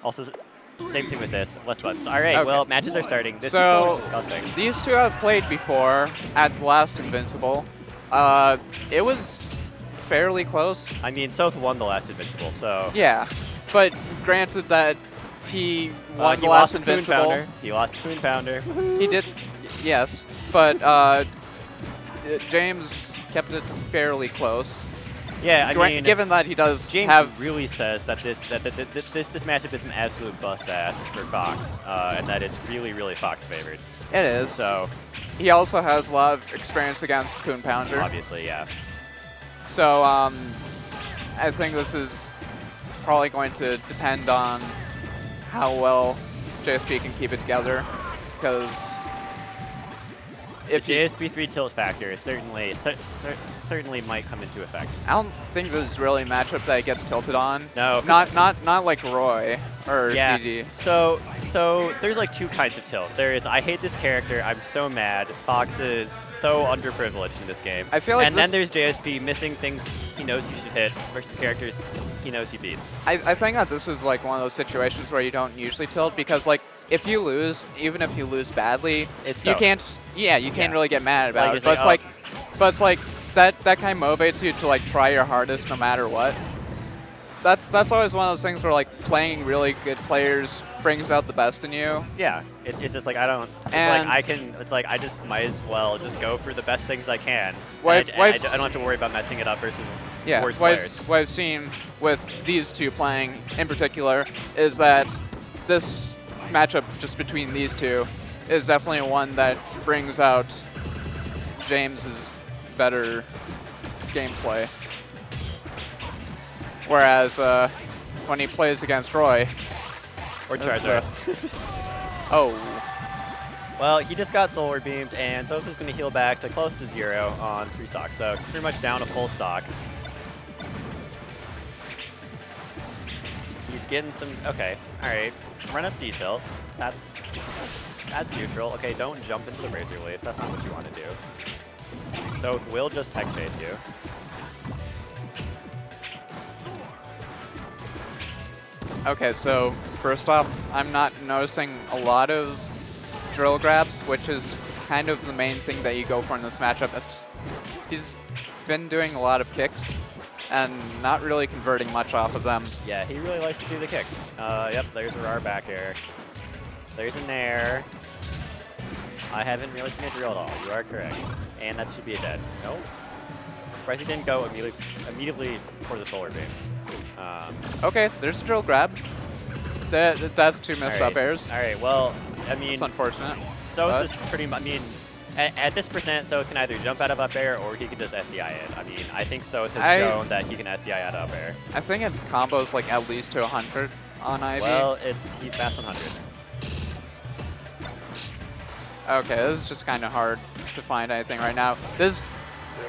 Also, same thing with this. Less buttons. All right, Okay. well, matches are starting. This controller is disgusting. These two have played before at the last Invincible. It was fairly close. I mean, Sothe won the last Invincible, so... Yeah, but granted that he won the last Invincible. He lost Poon Pounder. He did, yes, but James kept it fairly close. Yeah, I mean, given that he does James have really says that this matchup is an absolute bust ass for Fox, and that it's really, really Fox favored. It is. So he also has a lot of experience against Poon Pounder. Obviously, yeah. So I think this is probably going to depend on how well JSP can keep it together, because if the JSP3 tilt factor certainly might come into effect. I don't think this is really a matchup that he gets tilted on. No, not like Roy or yeah. DD. So there's like two kinds of tilt. There is I hate this character, I'm so mad. Fox is so underprivileged in this game. I feel like and then there's JSP missing things he knows he should hit versus characters he knows he beats. I think that this is like one of those situations where you don't usually tilt, because like if you lose, even if you lose badly, you can't really get mad about it. But it's like that kind of motivates you to like try your hardest no matter what. That's always one of those things where like playing really good players brings out the best in you. Yeah, it's just like I don't. It's like I just might as well just go for the best things I can. I don't have to worry about messing it up versus worse players. What I've seen with these two playing in particular is that this matchup just between these two is definitely one that brings out James's better gameplay. Whereas when he plays against Roy, or Charizard. Oh. Well, he just got Solar Beamed, and Sothe is going to heal back to close to 0 on 3 stock, so he's pretty much down to full stock. He's getting some. Okay, all right. Run up detail. That's neutral. Okay, don't jump into the Razor Leafs. That's not what you want to do. Sothe will just tech chase you. Okay, so first off, I'm not noticing a lot of drill grabs, which is kind of the main thing that you go for in this matchup. He's been doing a lot of kicks and not really converting much off of them. Yeah, he really likes to do the kicks. Yep, there's a RAR back air. There's an air. I haven't really seen a drill at all. You are correct. And that should be a dead. Nope. Surprised he didn't go immediately for the Solar Beam. Okay, there's a drill grab. That's 2 missed up airs. All right, well, I mean, it's unfortunate. Sothe is pretty much, I mean, at this percent, Sothe can either jump out of up air or he can just SDI it. I mean, I think Sothe has shown that he can SDI out of up air. I think it combos like at least to 100 on Ivy. Well, he's fast 100. Okay, this is just kind of hard to find anything right now. This is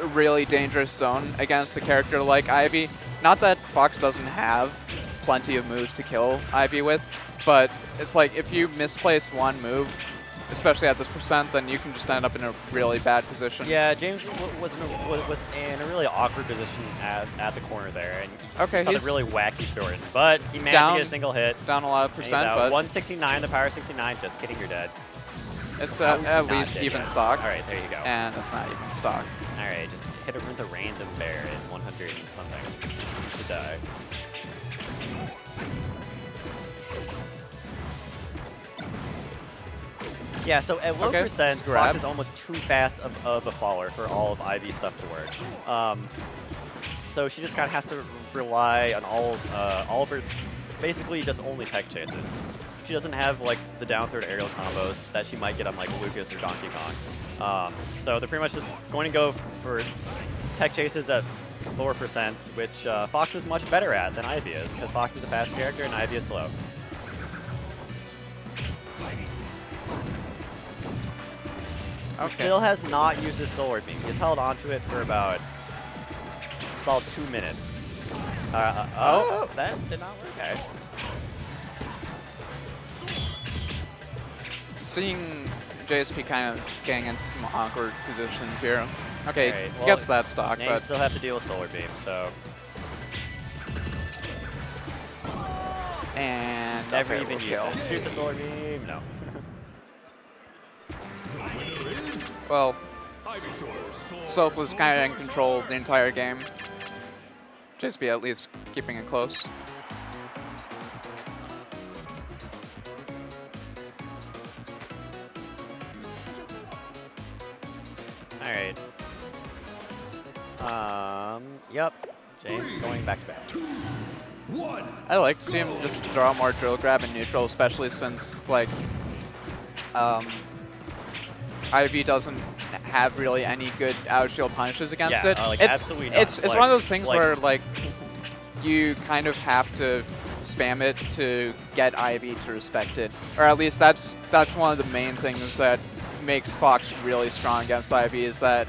a really dangerous zone against a character like Ivy. Not that Fox doesn't have plenty of moves to kill Ivy with, but it's like if you misplace one move, especially at this percent, then you can just end up in a really bad position. Yeah, James was in a really awkward position at the corner there, and he's really wacky short. But he managed to get a single hit. Down a lot of percent, but 169, the power 69. Just kidding, you're dead. It's at least even stock. All right, there you go. And it's not even stock. All right, just hit it with a random bear at 100 and something to die. Yeah, so at low percent, Fox is almost too fast of a faller for all of Ivy's stuff to work. So she just kind of has to rely on all of her, basically just only tech chases. She doesn't have like the down throw to aerial combos that she might get on like Lucas or Donkey Kong. So they're pretty much just going to go for tech chases at lower percents, which Fox is much better at than Ivy is, because Fox is a fast character and Ivy is slow. He still has not used his Solar Beam. He's held onto it for about a solid 2 minutes. Oh, that did not work. Okay. Seeing JSP kind of getting in some awkward positions here. Okay, right, he gets that stock, but you still have to deal with Solar Beam, so. And and never even use it. Shoot the solar beam. No. Well, Sothe was kind of in control of the entire game. JSP at least keeping it close. All right. Yep. James going back to back. I like to see him just draw more drill grab in neutral, especially since like Ivy doesn't have really any good out shield punishes against it. Like it's absolutely not. It's one of those things where like you kind of have to spam it to get Ivy to respect it, or at least that's one of the main things that makes Fox really strong against Ivy, is that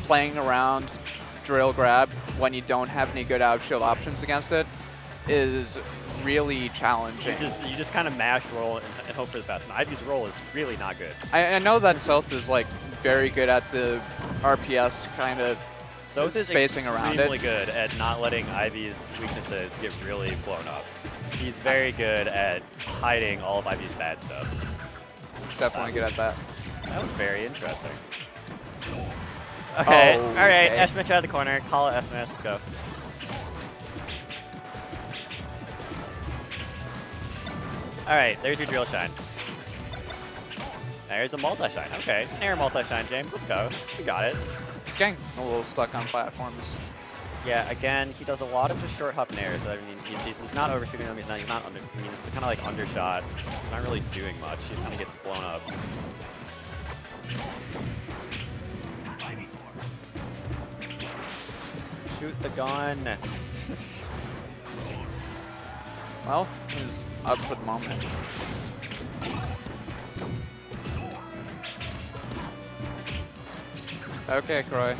playing around drill grab when you don't have any good out shield options against it is really challenging. You just kind of mash roll and hope for the best. And Ivy's roll is really not good. I know that Sothe is like very good at the RPS kind of spacing around it. He's extremely good at not letting Ivy's weaknesses get really blown up. He's very good at hiding all of Ivy's bad stuff. He's definitely good at that. That was very interesting. Okay, all right, Eshmitch out of the corner. Call it Eshmitch, let's go. All right, there's your drill shine. There's a multi-shine. Okay, Nair multi-shine, James. Let's go. We got it. He's getting a little stuck on platforms. Yeah, again, he does a lot of just short hop nairs. So, I mean, he's not overshooting them. He's not under. I mean, it's kind of like undershot. He's not really doing much. He just kind of gets blown up. Shoot the gun. Well, he's up for the moment. Okay, Croy.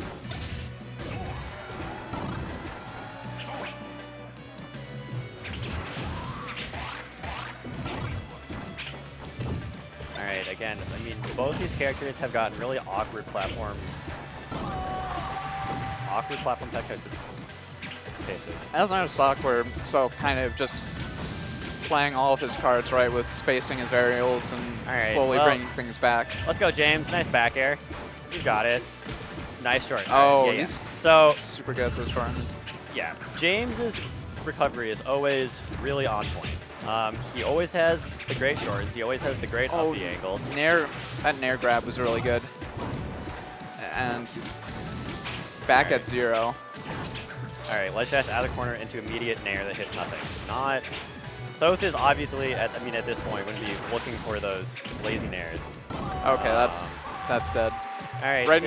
Alright, again, I mean, both these characters have gotten really awkward platform tech cases. As I was where Sothe kind of just playing all of his cards right with spacing his aerials and slowly bringing things back. Let's go, James. Nice back air. You got it. Nice short. Oh, yeah, he's so super good at those shortens. Yeah, James's recovery is always really on point. He always has the great shorts. He always has the great up B angles. That Nair grab was really good. And he's back at 0. All right, ledge dash out of the corner into immediate Nair that hit nothing. Not. Sothe is obviously, at this point, going to be looking for those lazy Nairs. Okay, that's dead. All right. Right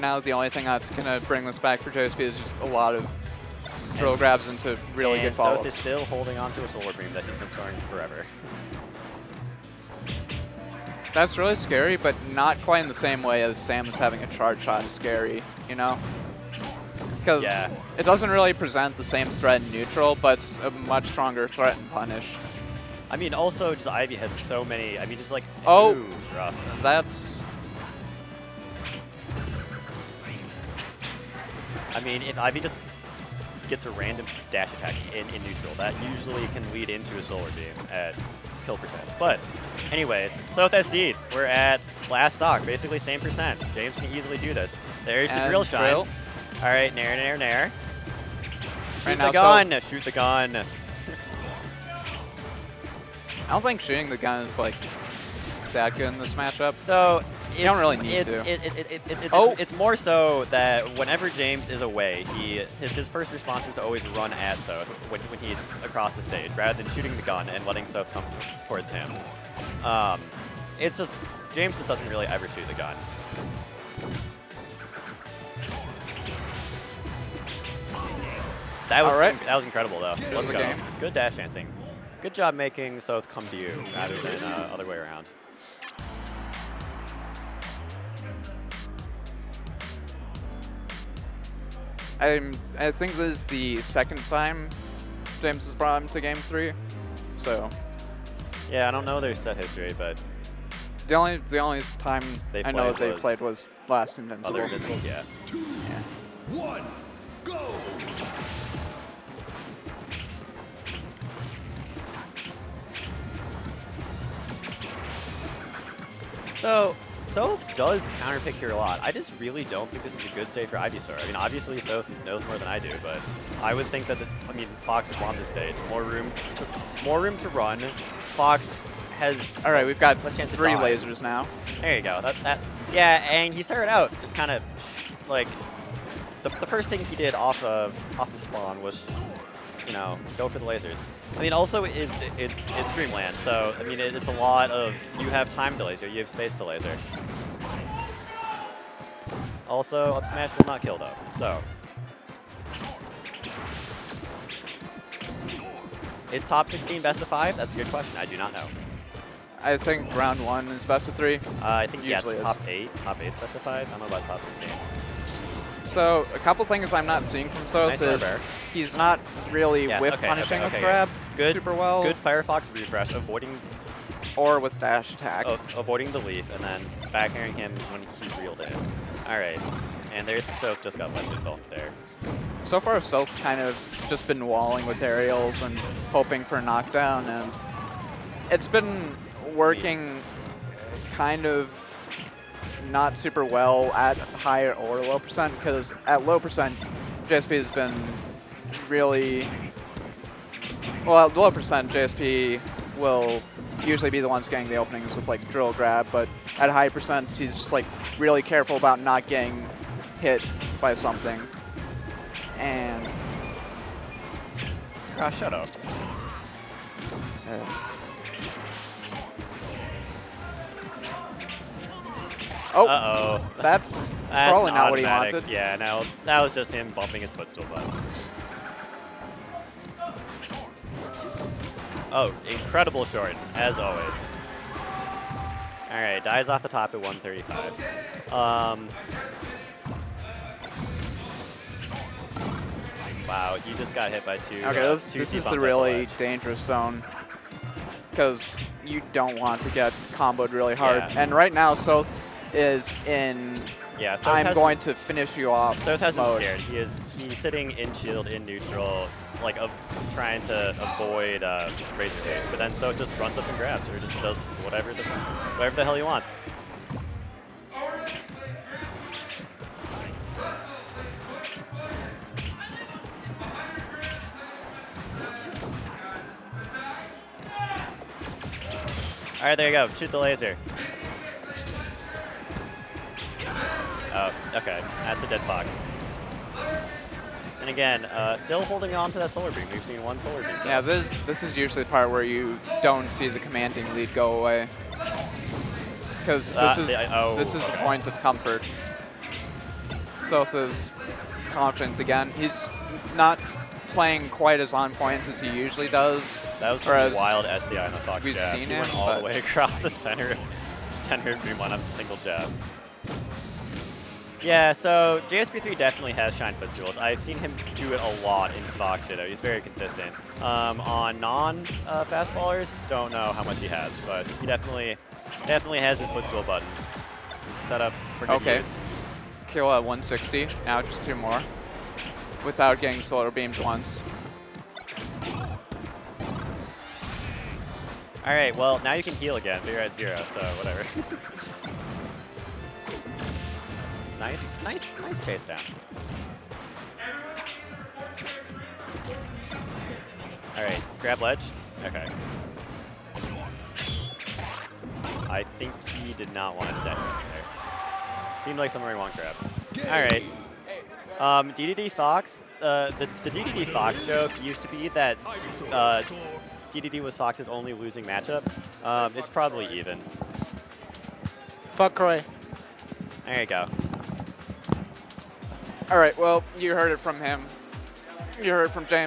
now, the only thing that's gonna bring this back for JSP is just a lot of drill grabs into really good follow-ups. Sothe is still holding on to a solar beam that he's been scoring forever. That's really scary, but not quite in the same way as Samus having a charge shot is scary, you know? Because it doesn't really present the same threat in neutral, but it's a much stronger threat in punish. I mean, also, just Ivy has so many. I mean, just like rough. That's. I mean, if Ivy just gets a random dash attack in neutral, that usually can lead into a solar beam at kill percents. But anyways, Sothe SD'd. We're at last stock, basically same percent. James can easily do this. There's the drill shines. All right, Nair, Nair, Nair. Shoot the gun. Shoot the gun. I don't think shooting the gun is like that good in this matchup. So you don't really need to. It's more so that whenever James is away, his first response is to always run at Sothe when he's across the stage, rather than shooting the gun and letting Sothe come towards him. It's just James just doesn't really ever shoot the gun. That was incredible though. Let's go. Good dash dancing. Good job making Sothe come to you rather than other way around. I think this is the second time James has brought him to Game 3, so. Yeah, I don't know their set history, but the only time I know that they played was last Invincible. Other Invincibles, yeah. 2, 1, go! So, Sothe does counterpick here a lot. I just really don't think this is a good stage for Ivysaur. I mean, obviously Sothe knows more than I do, but I would think that, Fox would want this stage. More room to run. Fox has... All right, we've got 3 lasers now. There you go. Yeah, and he started out just kind of, like, the first thing he did off of spawn was, go for the lasers. I mean, also, it's Dreamland, so, I mean, it's a lot of, you have time to laser, you have space to laser. Also, up smash will not kill, though, so. Is top 16 best of 5? That's a good question. I do not know. I think round 1 is best of 3. I think, yeah, it's top 8. Top 8 is best of 5. I don't know about top 16. So, a couple things I'm not seeing from Sothe is he's not really whiff punishing with grab super well. Good Firefox refresh, avoiding... Or with dash attack. Avoiding the leaf, and then back airing him when he reeled in. Alright, and there's Sothe just got left involved there. So far, Sothe's kind of just been walling with aerials and hoping for a knockdown, and it's been working kind of not super well at high or low percent, because at low percent, JSP has been really... Well, at low percent, JSP will usually be the ones getting the openings with like drill grab, but at high percent, he's just like really careful about not getting hit by something. And... Cross shadow. Oh, uh-oh. That's probably not what he wanted. Yeah, no, that was just him bumping his footstool button. Oh, incredible short, as always. All right, dies off the top at 135. Wow, you just got hit by 2. Okay, this is the really dangerous zone, because you don't want to get comboed really hard. Yeah. And right now, Sothe is in I'm going to finish you off Sothe has him scared. He's sitting in shield, in neutral, like trying to avoid Razor Cage. But then Sothe just runs up and grabs, or just does whatever the hell he wants. All right, there you go. Shoot the laser. Oh, okay. That's a dead Fox. And again, still holding on to that solar beam. We've seen one solar beam. Yeah, this is usually the part where you don't see the commanding lead go away, because this is the point of comfort. Sothe is confident again. He's not playing quite as on point as he usually does. That was some wild SDI on the Fox we've jab. Seen he went all the way across the center of Dreamland on a single jab. Yeah, so JSP3 definitely has shine footstools. I've seen him do it a lot in Fox Ditto. He's very consistent. On non-fast fallers, don't know how much he has, but he definitely has his footstool button set up for good use. Kill at 160. Now just 2 more, without getting solar beamed once. All right, well now you can heal again, but you're at 0, so whatever. Nice chase down. All right, grab ledge. Okay. I think he did not want to detonate there. Seemed like somewhere he won't grab. All right. DDD Fox. The DDD Fox joke used to be that DDD was Fox's only losing matchup. It's probably even. Fuck Roy. There you go. All right, well, you heard it from him. You heard it from James.